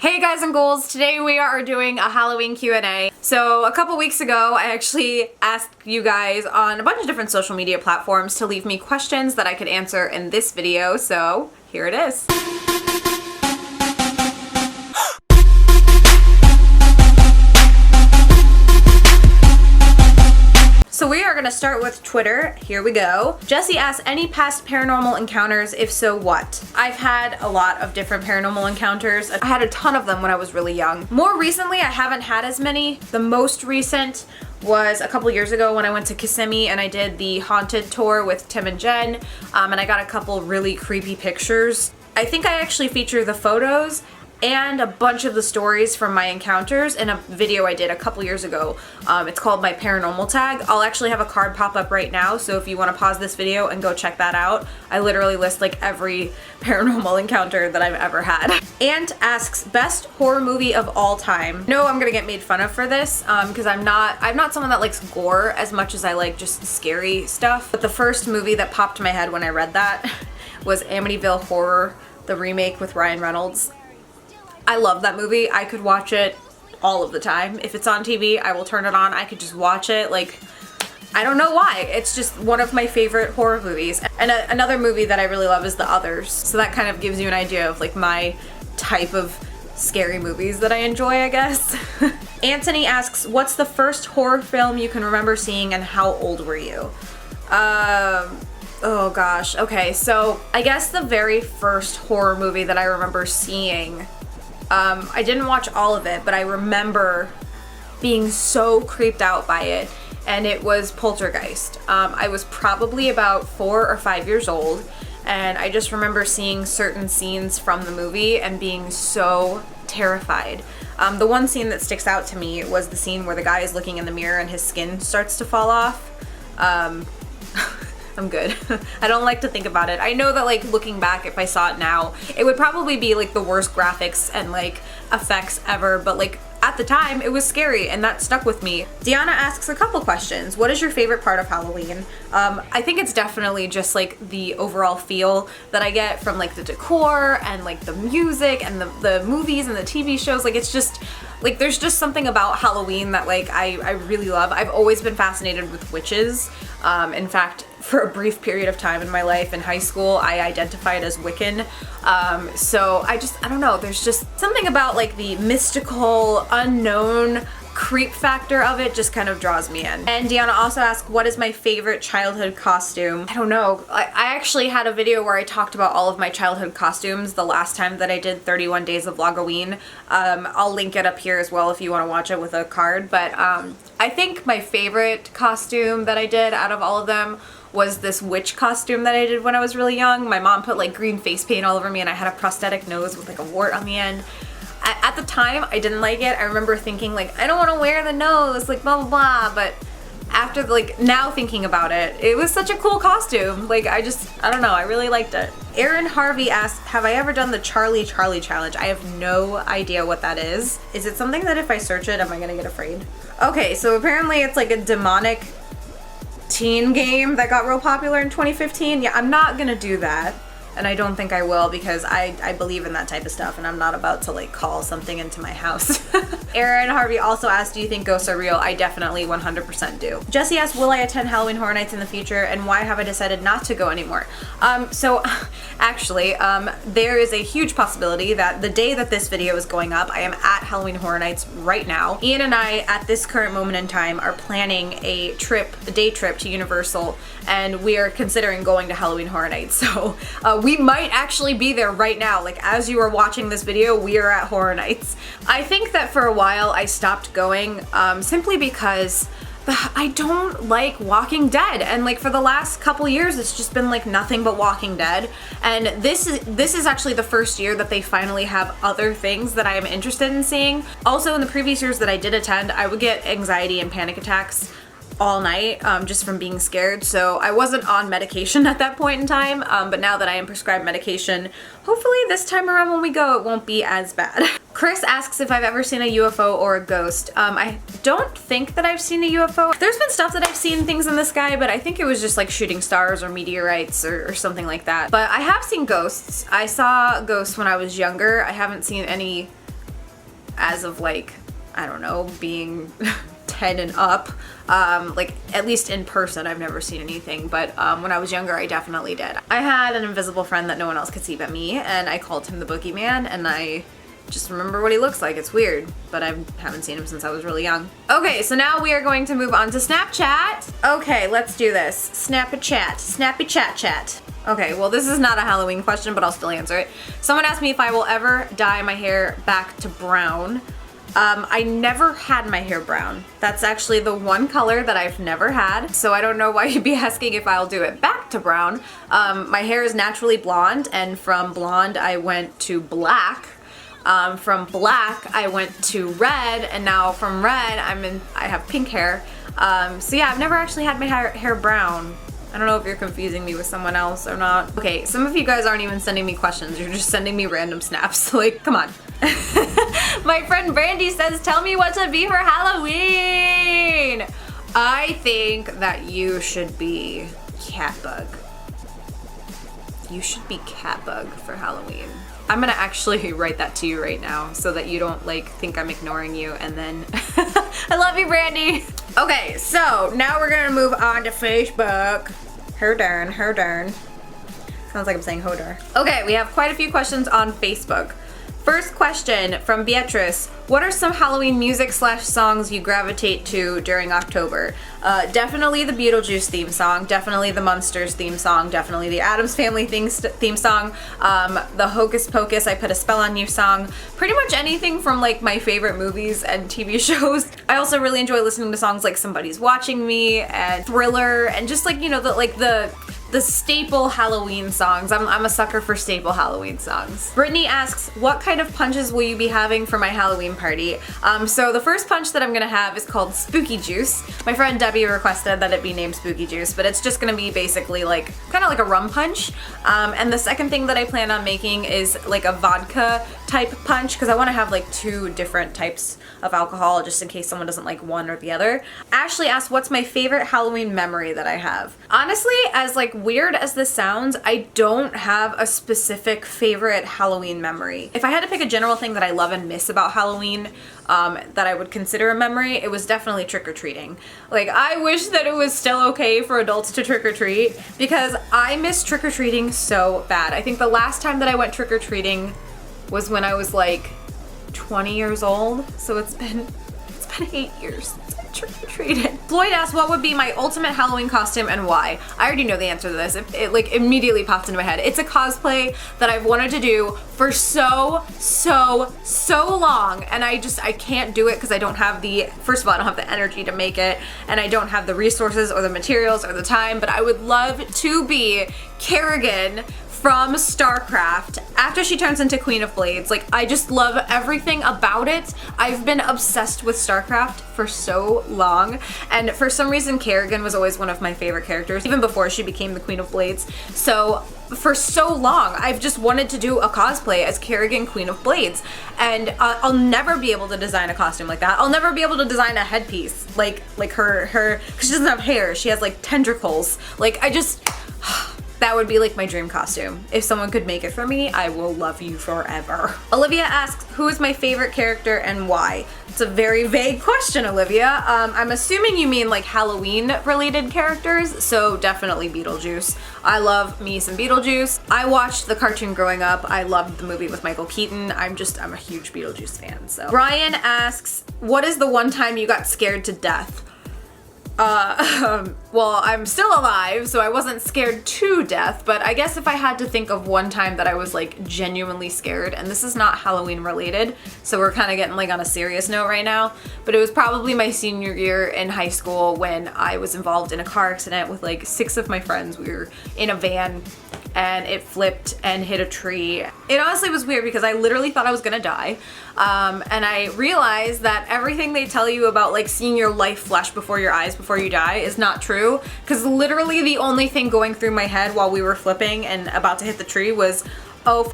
Hey guys and ghouls, today we are doing a Halloween Q&A. So a couple weeks ago I actually asked you guys on a bunch of different social media platforms to leave me questions that I could answer in this video, so here it is. So we are gonna start with Twitter. Here we go. Jesse asks, any past paranormal encounters? If so, what? I've had a lot of different paranormal encounters. I had a ton of them when I was really young. More recently, I haven't had as many. The most recent was a couple years ago when I went to Kissimmee and I did the haunted tour with Tim and Jen, and I got a couple really creepy pictures. I think I actually feature the photos and a bunch of the stories from my encounters in a video I did a couple years ago. It's called my paranormal tag. I'll actually have a card pop up right now, so if you want to pause this video and go check that out, I literally list like every paranormal encounter that I've ever had. Ant asks, best horror movie of all time. No, I'm gonna get made fun of for this because I'm not someone that likes gore as much as I like just scary stuff. But the first movie that popped in my head when I read that was Amityville Horror, the remake with Ryan Reynolds. I love that movie. I could watch it all of the time. If it's on TV, I will turn it on. I could just watch it. Like, I don't know why. It's just one of my favorite horror movies. And another movie that I really love is The Others. So that kind of gives you an idea of like my type of scary movies that I enjoy, I guess. Anthony asks, what's the first horror film you can remember seeing and how old were you? Oh gosh. Okay, so I guess the very first horror movie that I remember seeing, I didn't watch all of it, but I remember being so creeped out by it, and it was Poltergeist. I was probably about 4 or 5 years old, and I just remember seeing certain scenes from the movie and being so terrified. The one scene that sticks out to me was the scene where the guy is looking in the mirror and his skin starts to fall off. I'm good. I don't like to think about it. I know that like looking back, if I saw it now, it would probably be like the worst graphics and like effects ever, but like at the time it was scary and that stuck with me. Deanna asks a couple questions. What is your favorite part of Halloween? I think it's definitely just like the overall feel that I get from like the decor and like the music and the movies and the TV shows. Like it's just like there's just something about Halloween that like I really love. I've always been fascinated with witches. In fact, for a brief period of time in my life in high school, I identified as Wiccan. So I don't know, there's just something about like the mystical, unknown creep factor of it just kind of draws me in. And Deanna also asked, what is my favorite childhood costume? I don't know. I actually had a video where I talked about all of my childhood costumes the last time that I did 31 days of Vlogoween. I'll link it up here as well if you want to watch it with a card. But I think my favorite costume that I did out of all of them was this witch costume that I did when I was really young. My mom put like green face paint all over me and I had a prosthetic nose with like a wart on the end. At the time, I didn't like it. I remember thinking like, I don't want to wear the nose, like blah blah blah, but after like now thinking about it, it was such a cool costume. Like I don't know, I really liked it. Aaron Harvey asked, have I ever done the Charlie challenge? I have no idea what that is. Is it something that if I search it, am I gonna get afraid? Okay, so apparently it's like a demonic teen game that got real popular in 2015. Yeah, I'm not gonna do that. And I don't think I will because I believe in that type of stuff and I'm not about to like call something into my house. Aaron Harvey also asked, do you think ghosts are real? I definitely 100% do. Jesse asked, will I attend Halloween Horror Nights in the future and why have I decided not to go anymore? So actually, there is a huge possibility that the day that this video is going up, I am at Halloween Horror Nights right now. Ian and I, at this current moment in time, are planning a day trip to Universal, and we are considering going to Halloween Horror Nights. So we might actually be there right now. Like as you are watching this video, we are at Horror Nights. I think that for a while I stopped going simply because I don't like Walking Dead, and like for the last couple years it's just been like nothing but Walking Dead, and this is actually the first year that they finally have other things that I am interested in seeing. Also in the previous years that I did attend, I would get anxiety and panic attacks all night just from being scared, so I wasn't on medication at that point in time, but now that I am prescribed medication, hopefully this time around when we go it won't be as bad. Chris asks if I've ever seen a UFO or a ghost. I don't think that I've seen a UFO. There's been stuff that I've seen things in the sky, but I think it was just like shooting stars or meteorites or something like that. But I have seen ghosts. I saw ghosts when I was younger. I haven't seen any as of like, I don't know, being 10 and up. Like at least in person, I've never seen anything, but when I was younger, I definitely did. I had an invisible friend that no one else could see but me, and I called him the Boogeyman, and I just remember what he looks like. It's weird, but I haven't seen him since I was really young. Okay, so now we are going to move on to Snapchat. Okay, let's do this. Snappy chat. Okay, well this is not a Halloween question, but I'll still answer it. Someone asked me if I will ever dye my hair back to brown. I never had my hair brown. That's actually the one color that I've never had, so I don't know why you'd be asking if I'll do it back to brown. My hair is naturally blonde, and from blonde I went to black. From black I went to red, and now from red I have pink hair. So yeah, I've never actually had my hair brown. I don't know if you're confusing me with someone else or not. Okay, some of you guys aren't even sending me questions. You're just sending me random snaps. Like, come on. My friend Brandy says, tell me what to be for Halloween. I think that you should be Catbug. You should be Catbug for Halloween. I'm gonna actually write that to you right now so that you don't like think I'm ignoring you and then I love you, Brandy. Okay, so now we're gonna move on to Facebook. Her darn. Sounds like I'm saying hodar. Okay, we have quite a few questions on Facebook. First question from Beatrice. What are some Halloween music / songs you gravitate to during October? Definitely the Beetlejuice theme song, definitely the Munsters theme song, definitely the Addams Family theme song, the Hocus Pocus I Put a Spell on You song, pretty much anything from like my favorite movies and TV shows. I also really enjoy listening to songs like Somebody's Watching Me and Thriller and just like, you know, the staple Halloween songs. I'm a sucker for staple Halloween songs. Brittany asks, what kind of punches will you be having for my Halloween party? So the first punch that I'm gonna have is called Spooky Juice. My friend Debbie requested that it be named Spooky Juice, but it's just gonna be basically like, kind of like a rum punch. And the second thing that I plan on making is like a vodka type punch, because I wanna have like 2 different types of alcohol just in case someone doesn't like one or the other. Ashley asked, what's my favorite Halloween memory that I have? Honestly, as like weird as this sounds, I don't have a specific favorite Halloween memory. If I had to pick a general thing that I love and miss about Halloween, that I would consider a memory, it was definitely trick-or-treating. Like, I wish that it was still okay for adults to trick-or-treat, because I miss trick-or-treating so bad. I think the last time that I went trick-or-treating was when I was like 20 years old, so it's been 8 years since I trick-or-treated. Floyd asked, what would be my ultimate Halloween costume and why? I already know the answer to this. It like immediately popped into my head. It's a cosplay that I've wanted to do for so long, and I can't do it because I don't have first of all, I don't have the energy to make it, and I don't have the resources or the materials or the time, but I would love to be Kerrigan from StarCraft after she turns into Queen of Blades. Like, I just love everything about it. I've been obsessed with StarCraft for so long, and for some reason Kerrigan was always one of my favorite characters, even before she became the Queen of Blades. So for so long I've just wanted to do a cosplay as Kerrigan, Queen of Blades, and I'll never be able to design a costume like that. I'll never be able to design a headpiece like her, because she doesn't have hair, she has like tendrils. Like, I just that would be like my dream costume. If someone could make it for me, I will love you forever. Olivia asks, who is my favorite character and why? It's a very vague question, Olivia. I'm assuming you mean like Halloween related characters, so definitely Beetlejuice. I love me some Beetlejuice. I watched the cartoon growing up. I loved the movie with Michael Keaton. I'm a huge Beetlejuice fan, so. Brian asks, what is the one time you got scared to death? Well, I'm still alive, so I wasn't scared to death, but I guess if I had to think of one time that I was like genuinely scared, and this is not Halloween related, so we're kind of getting like on a serious note right now, but it was probably my senior year in high school when I was involved in a car accident with like 6 of my friends. We were in a van and it flipped and hit a tree. It honestly was weird because I literally thought I was gonna die. And I realized that everything they tell you about like seeing your life flash before your eyes before you die is not true, because literally the only thing going through my head while we were flipping and about to hit the tree was, oh,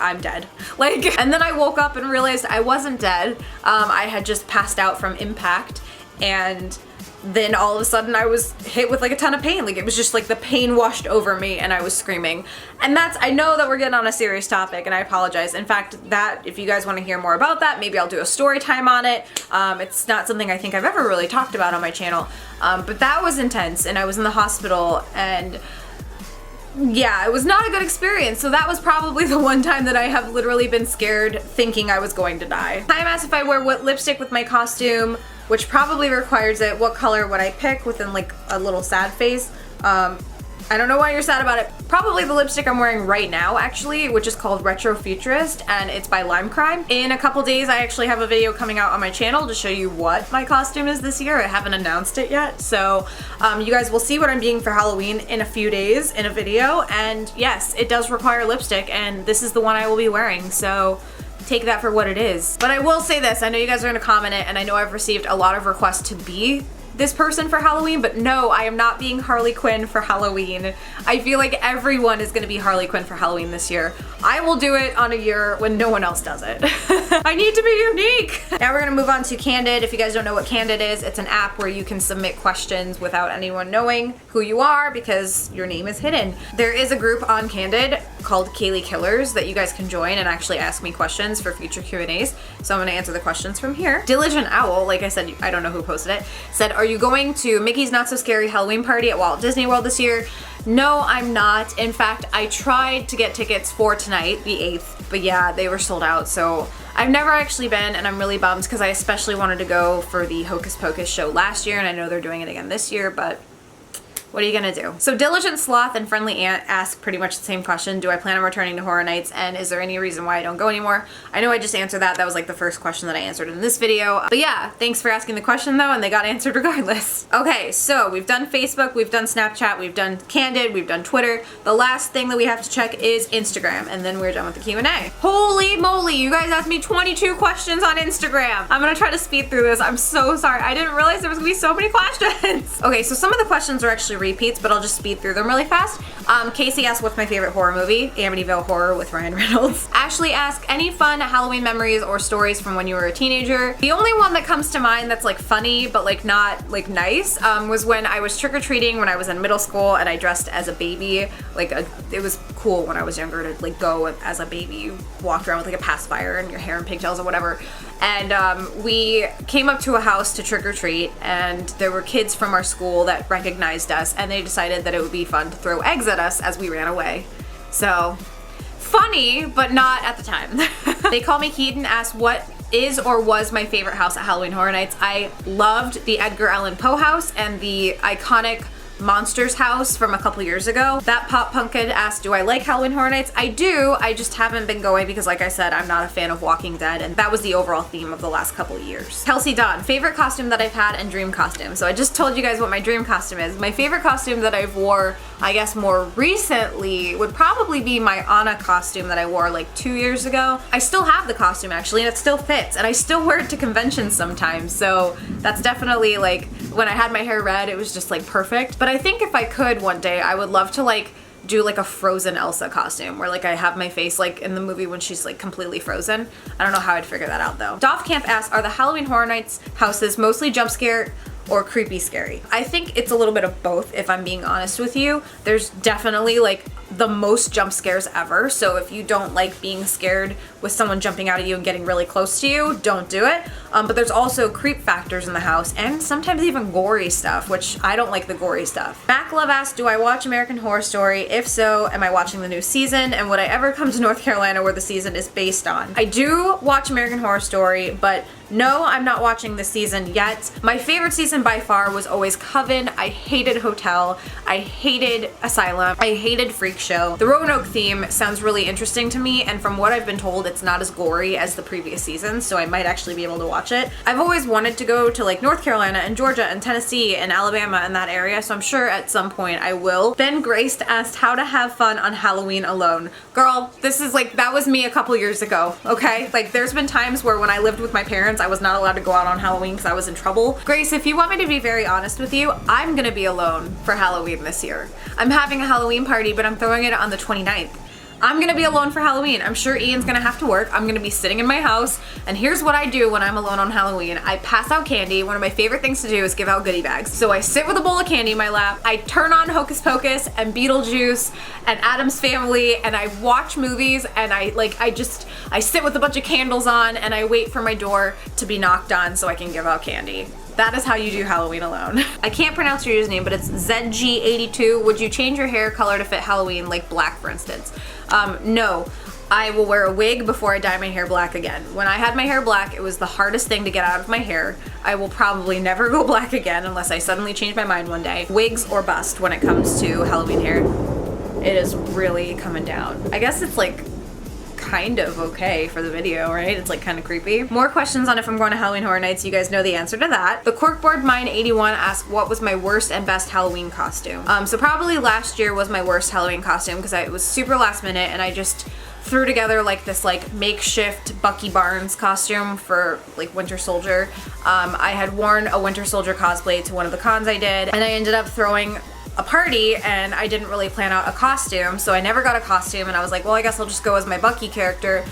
I'm dead. Like, and then I woke up and realized I wasn't dead. I had just passed out from impact, and then all of a sudden I was hit with like a ton of pain. Like it was just like the pain washed over me and I was screaming. And I know that we're getting on a serious topic and I apologize. In fact, if you guys want to hear more about that, maybe I'll do a story time on it. It's not something I think I've ever really talked about on my channel. But that was intense and I was in the hospital and yeah, it was not a good experience. So that was probably the one time that I have literally been scared thinking I was going to die. Time asked if I wear what lipstick with my costume, which probably requires it. What color would I pick within like a little sad face? I don't know why you're sad about it. Probably the lipstick I'm wearing right now, actually, which is called Retro Futurist, and it's by Lime Crime. In a couple days, I actually have a video coming out on my channel to show you what my costume is this year. I haven't announced it yet, so you guys will see what I'm being for Halloween in a few days in a video, and yes, it does require lipstick, and this is the one I will be wearing, so take that for what it is. But I will say this, I know you guys are gonna comment it, and I know I've received a lot of requests to be this person for Halloween, but no, I am not being Harley Quinn for Halloween. I feel like everyone is gonna be Harley Quinn for Halloween this year. I will do it on a year when no one else does it. I need to be unique. Now we're gonna move on to Candid. If you guys don't know what Candid is, it's an app where you can submit questions without anyone knowing who you are because your name is hidden. There is a group on Candid called Kayleigh Killers that you guys can join and actually ask me questions for future Q&As. So I'm gonna answer the questions from here. Diligent Owl, like I said, I don't know who posted it, said, are you going to Mickey's Not So Scary Halloween party at Walt Disney World this year? No, I'm not. In fact, I tried to get tickets for tonight, the 8th, but yeah, they were sold out, so I've never actually been, and I'm really bummed because I especially wanted to go for the Hocus Pocus show last year, and I know they're doing it again this year, but what are you gonna do? So Diligent Sloth and Friendly Ant ask pretty much the same question. Do I plan on returning to Horror Nights, and is there any reason why I don't go anymore? I know I just answered that. That was like the first question that I answered in this video. But yeah, thanks for asking the question though, and they got answered regardless. Okay, so we've done Facebook, we've done Snapchat, we've done Candid, we've done Twitter. The last thing that we have to check is Instagram, and then we're done with the Q&A. Holy moly, you guys asked me 22 questions on Instagram. I'm gonna try to speed through this. I'm so sorry. I didn't realize there was gonna be so many questions. Okay, so some of the questions are actually repeats, but I'll just speed through them really fast. Casey asked what's my favorite horror movie? Amityville Horror with Ryan Reynolds. Ashley asked any fun Halloween memories or stories from when you were a teenager. The only one that comes to mind that's like funny but like not like nice was when I was trick-or-treating when I was in middle school and I dressed as a baby. It was cool when I was younger to like go as a baby. You walked around with like a pacifier and your hair in pigtails or whatever. And we came up to a house to trick-or-treat, and there were kids from our school that recognized us, and they decided that it would be fun to throw eggs at us as we ran away. So, funny, but not at the time. They Call Me Keaton asked what is or was my favorite house at Halloween Horror Nights. I loved the Edgar Allan Poe house and the iconic Monsters house from a couple years ago. That Pop Punk Kid asked, do I like Halloween Horror Nights? I do, I just haven't been going because like I said, I'm not a fan of Walking Dead, and that was the overall theme of the last couple of years. Kelsey Dawn, favorite costume that I've had and dream costume. So I just told you guys what my dream costume is. My favorite costume that I've wore, I guess more recently, would probably be my Anna costume that I wore like 2 years ago. I still have the costume actually, and it still fits, and I still wear it to conventions sometimes, so that's definitely like, when I had my hair red, it was just like perfect. But I think if I could one day, I would love to like do like a frozen Elsa costume where like I have my face like in the movie when she's like completely frozen. I don't know how I'd figure that out though. Doff Camp asks, are the Halloween Horror Nights houses mostly jump scare or creepy scary? I think it's a little bit of both, if I'm being honest with you. There's definitely like the most jump scares ever, so if you don't like being scared with someone jumping out at you and getting really close to you, don't do it. But there's also creep factors in the house and sometimes even gory stuff, which I don't like the gory stuff. Mac Love asked, do I watch American Horror Story? If so, am I watching the new season? And would I ever come to North Carolina where the season is based on? I do watch American Horror Story, but no, I'm not watching the season yet. My favorite season by far was always Coven. I hated Hotel. I hated Asylum. I hated Freak Show. The Roanoke theme sounds really interesting to me, and from what I've been told, it's not as gory as the previous seasons, so I might actually be able to watch it. I've always wanted to go to like North Carolina and Georgia and Tennessee and Alabama and that area, so I'm sure at some point I will. Ben Grace asked how to have fun on Halloween alone. Girl, this is like, that was me a couple years ago, okay? Like there's been times where when I lived with my parents, I was not allowed to go out on Halloween because I was in trouble. Grace, if you want me to be very honest with you, I'm gonna be alone for Halloween this year. I'm having a Halloween party, but I'm throwing it on the 29th. I'm gonna be alone for Halloween. I'm sure Ian's gonna have to work. I'm gonna be sitting in my house, and here's what I do when I'm alone on Halloween. I pass out candy. One of my favorite things to do is give out goodie bags. So I sit with a bowl of candy in my lap, I turn on Hocus Pocus and Beetlejuice and Addams Family, and I watch movies, and I sit with a bunch of candles on, and I wait for my door to be knocked on so I can give out candy. That is how you do Halloween alone. I can't pronounce your username, but it's ZG82. Would you change your hair color to fit Halloween, like black, for instance? No. I will wear a wig before I dye my hair black again. When I had my hair black, it was the hardest thing to get out of my hair. I will probably never go black again unless I suddenly change my mind one day. Wigs or bust when it comes to Halloween hair. It is really coming down. I guess it's like kind of okay for the video, right? It's like kind of creepy. More questions on if I'm going to Halloween Horror Nights. You guys know the answer to that. The Corkboard Mine 81 asked what was my worst and best Halloween costume. So probably last year was my worst Halloween costume because it was super last minute and I just threw together like this like makeshift Bucky Barnes costume for like Winter Soldier. I had worn a Winter Soldier cosplay to one of the cons I did, and I ended up throwing a party and I didn't really plan out a costume, so I never got a costume, and I was like, well, I guess I'll just go as my Bucky character,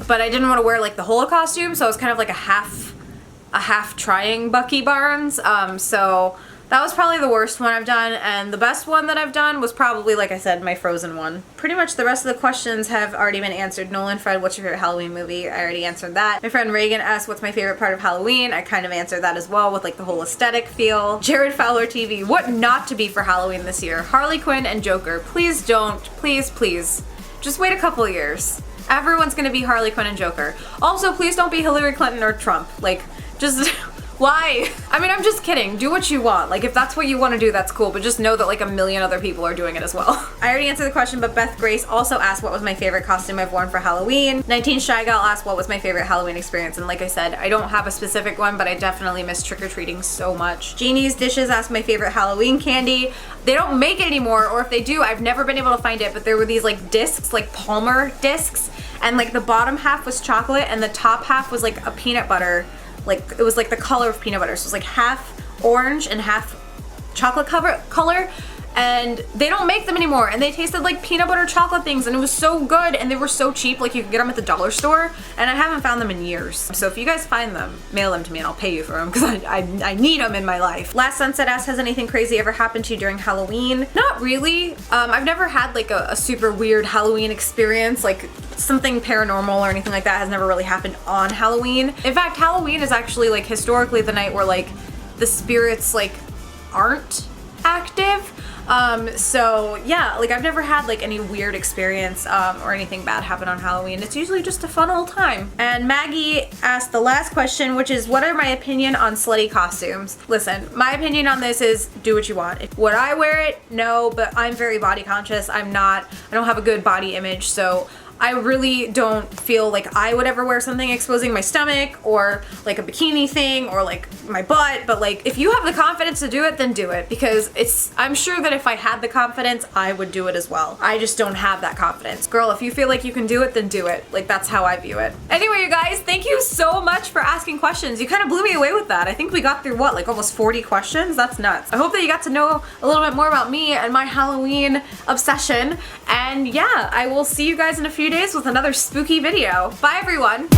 but I didn't want to wear like the whole costume, so I was kind of like a half trying Bucky Barnes. So that was probably the worst one I've done, and the best one that I've done was probably, like I said, my Frozen one. Pretty much the rest of the questions have already been answered. Nolan Fred, what's your favorite Halloween movie? I already answered that. My friend Reagan asked what's my favorite part of Halloween. I kind of answered that as well with like the whole aesthetic feel. Jared Fowler TV, what not to be for Halloween this year? Harley Quinn and Joker. Please don't, please, please. Just wait a couple of years. Everyone's gonna be Harley Quinn and Joker. Also, please don't be Hillary Clinton or Trump. Like, just... Why? I mean, I'm just kidding. Do what you want. Like, if that's what you want to do, that's cool, but just know that like a million other people are doing it as well. I already answered the question, but Beth Grace also asked what was my favorite costume I've worn for Halloween. 19 Shy Gal asked what was my favorite Halloween experience, and like I said, I don't have a specific one, but I definitely miss trick-or-treating so much. Jeannie's Dishes asked my favorite Halloween candy. They don't make it anymore, or if they do, I've never been able to find it, but there were these like discs, like Palmer discs, and like the bottom half was chocolate and the top half was like a peanut butter. Like, it was like the color of peanut butter. So it was like half orange and half chocolate color. And they don't make them anymore. And they tasted like peanut butter chocolate things. And it was so good. And they were so cheap. Like, you could get them at the dollar store. And I haven't found them in years. So if you guys find them, mail them to me and I'll pay you for them. Because I need them in my life. Last Sunset asked, has anything crazy ever happened to you during Halloween? Not really. I've never had like a super weird Halloween experience. Like, something paranormal or anything like that has never really happened on Halloween. In fact, Halloween is actually like historically the night where like the spirits like aren't active. So yeah, like I've never had like any weird experience or anything bad happen on Halloween. It's usually just a fun old time. And Maggie asked the last question, which is what are my opinion on slutty costumes? Listen, my opinion on this is do what you want. Would I wear it? No, but I'm very body conscious. I don't have a good body image, so I really don't feel like I would ever wear something exposing my stomach or like a bikini thing or like my butt, but like if you have the confidence to do it, then do it, because I'm sure that if I had the confidence, I would do it as well. I just don't have that confidence. Girl, if you feel like you can do it, then do it. Like, that's how I view it. Anyway, you guys, thank you so much for asking questions. You kind of blew me away with that. I think we got through what, like almost 40 questions? That's nuts. I hope that you got to know a little bit more about me and my Halloween obsession. And yeah, I will see you guys in a few days with another spooky video. Bye everyone.